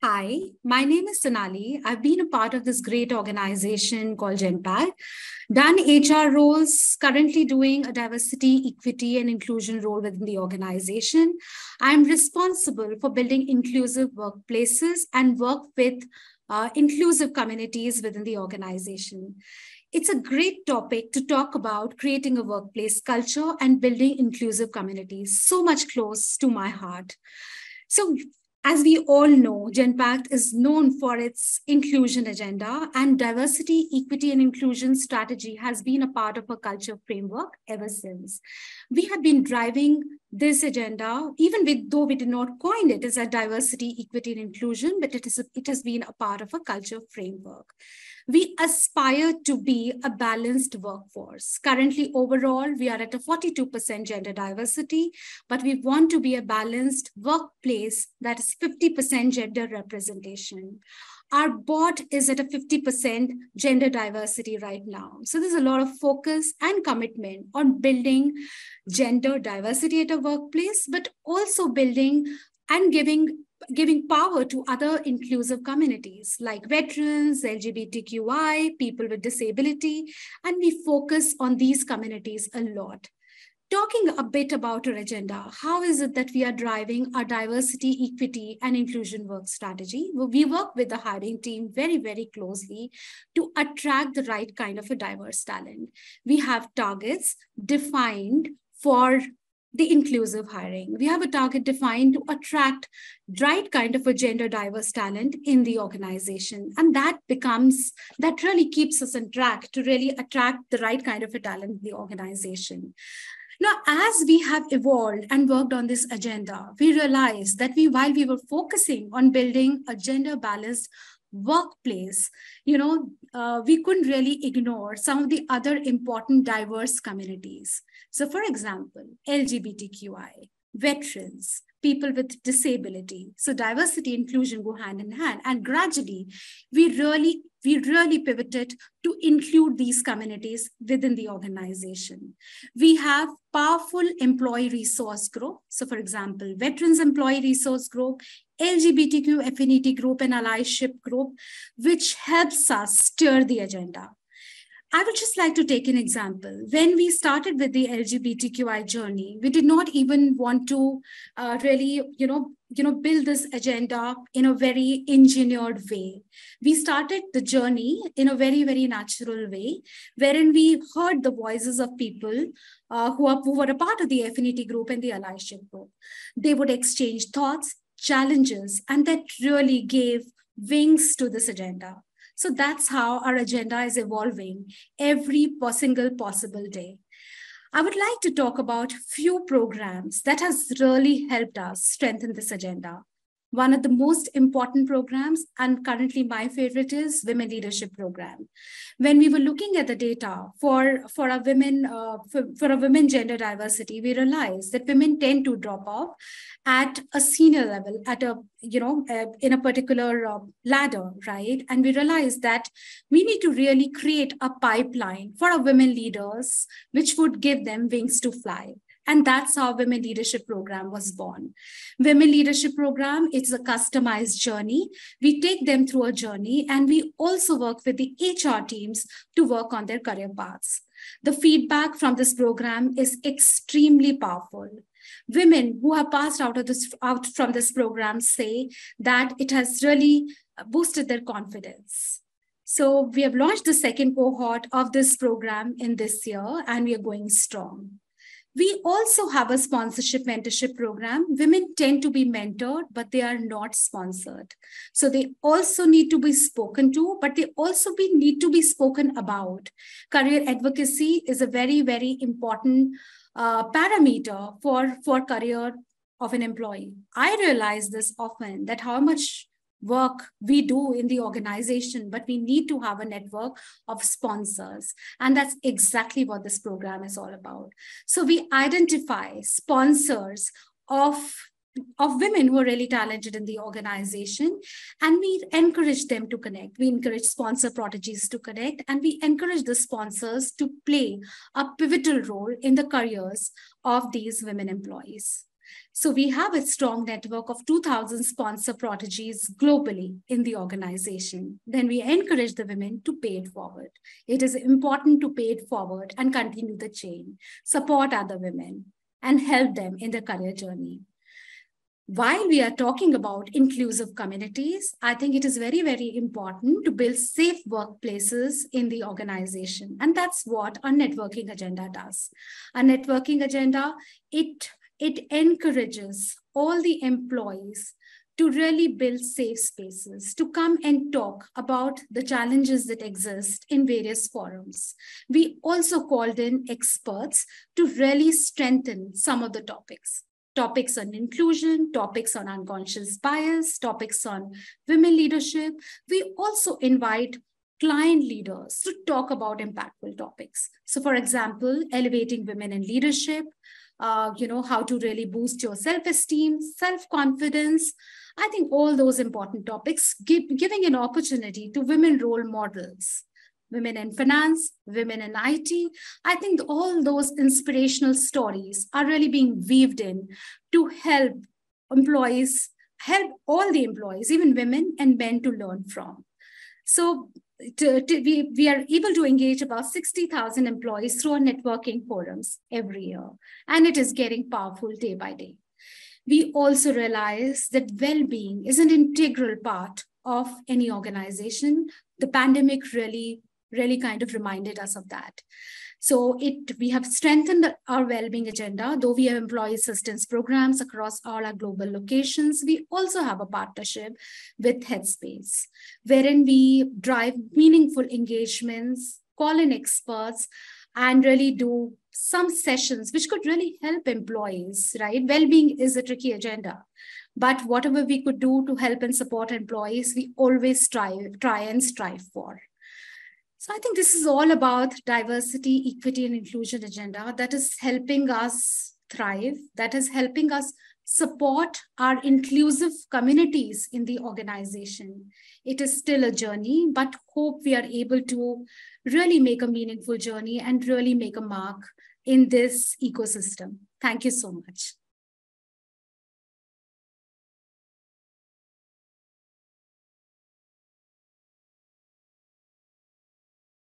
Hi, my name is Sonali. I've been a part of this great organization called GenPad, done HR roles, currently doing a diversity, equity, and inclusion role within the organization. I'm responsible for building inclusive workplaces and work with inclusive communities within the organization. It's a great topic to talk about creating a workplace culture and building inclusive communities, so much close to my heart. So, as we all know, GenPact is known for its inclusion agenda, and diversity, equity, and inclusion strategy has been a part of a culture framework ever since. We have been driving this agenda, even though we did not coin it as a diversity, equity, and inclusion, but it has been a part of a culture framework. We aspire to be a balanced workforce. Currently, overall, we are at a 42% gender diversity, but we want to be a balanced workplace that is 50% gender representation. Our board is at a 50% gender diversity right now. So there's a lot of focus and commitment on building gender diversity at a workplace, but also building and giving power to other inclusive communities like veterans, LGBTQI, people with disability, and we focus on these communities a lot. Talking a bit about our agenda, how is it that we are driving our diversity, equity, and inclusion work strategy? We work with the hiring team very, very closely to attract the right kind of a diverse talent. We have targets defined for the inclusive hiring. We have a target defined to attract right kind of a gender diverse talent in the organization. And that really keeps us on track to really attract the right kind of a talent in the organization. Now, as we have evolved and worked on this agenda, we realized that while we were focusing on building a gender balanced workplace, we couldn't really ignore some of the other important diverse communities. So, for example, LGBTQI, veterans, people with disability. So diversity and inclusion go hand in hand. And gradually, we really pivoted to include these communities within the organization. We have powerful employee resource group. So for example, Veterans Employee Resource Group, LGBTQ affinity group, and allyship group, which helps us steer the agenda. I would just like to take an example. When we started with the LGBTQI journey, we did not even want to really, build this agenda in a very engineered way. We started the journey in a very, very natural way, wherein we heard the voices of people who were a part of the affinity group and the allyship group. They would exchange thoughts, challenges, and that really gave wings to this agenda. So that's how our agenda is evolving every single possible day. I would like to talk about few programs that has really helped us strengthen this agenda. One of the most important programs, and currently my favorite, is Women Leadership Program. When we were looking at the data for a women gender diversity, we realized that women tend to drop off at a senior level, in a particular ladder, right? And we realized that we need to really create a pipeline for our women leaders, which would give them wings to fly. And that's how Women Leadership Program was born. Women Leadership Program, it's a customized journey. We take them through a journey, and we also work with the HR teams to work on their career paths. The feedback from this program is extremely powerful. Women who have passed out from this program say that it has really boosted their confidence. So we have launched the second cohort of this program in this year, and we are going strong. We also have a sponsorship mentorship program. Women tend to be mentored, but they are not sponsored. So they also need to be spoken to, but they also need to be spoken about. Career advocacy is a very, very important parameter for career of an employee. I realize this often, that how much work we do in the organization, but we need to have a network of sponsors. And that's exactly what this program is all about. So we identify sponsors of women who are really talented in the organization, and we encourage them to connect. We encourage sponsor proteges to connect, and we encourage the sponsors to play a pivotal role in the careers of these women employees. So we have a strong network of 2,000 sponsor proteges globally in the organization. Then we encourage the women to pay it forward. It is important to pay it forward and continue the chain, support other women, and help them in their career journey. While we are talking about inclusive communities, I think it is very, very important to build safe workplaces in the organization. And that's what our networking agenda does. Our networking agenda, it encourages all the employees to really build safe spaces, to come and talk about the challenges that exist in various forums. We also called in experts to really strengthen some of the topics. Topics on inclusion, topics on unconscious bias, topics on women leadership. We also invite client leaders to talk about impactful topics. So for example, elevating women in leadership, how to really boost your self-esteem, self-confidence. I think all those important topics, giving an opportunity to women role models, women in finance, women in IT. I think all those inspirational stories are really being weaved in to help employees, help all the employees, even women and men, to learn from. So we are able to engage about 60,000 employees through our networking forums every year, and it is getting powerful day by day. We also realize that well-being is an integral part of any organization. The pandemic really kind of reminded us of that. So we have strengthened our well-being agenda. Though we have employee assistance programs across all our global locations, we also have a partnership with Headspace, wherein we drive meaningful engagements, call in experts, and really do some sessions which could really help employees, right? Well-being is a tricky agenda, but whatever we could do to help and support employees, we always try and strive for. So I think this is all about diversity, equity, and inclusion agenda that is helping us thrive, that is helping us support our inclusive communities in the organization. It is still a journey, but hope we are able to really make a meaningful journey and really make a mark in this ecosystem. Thank you so much.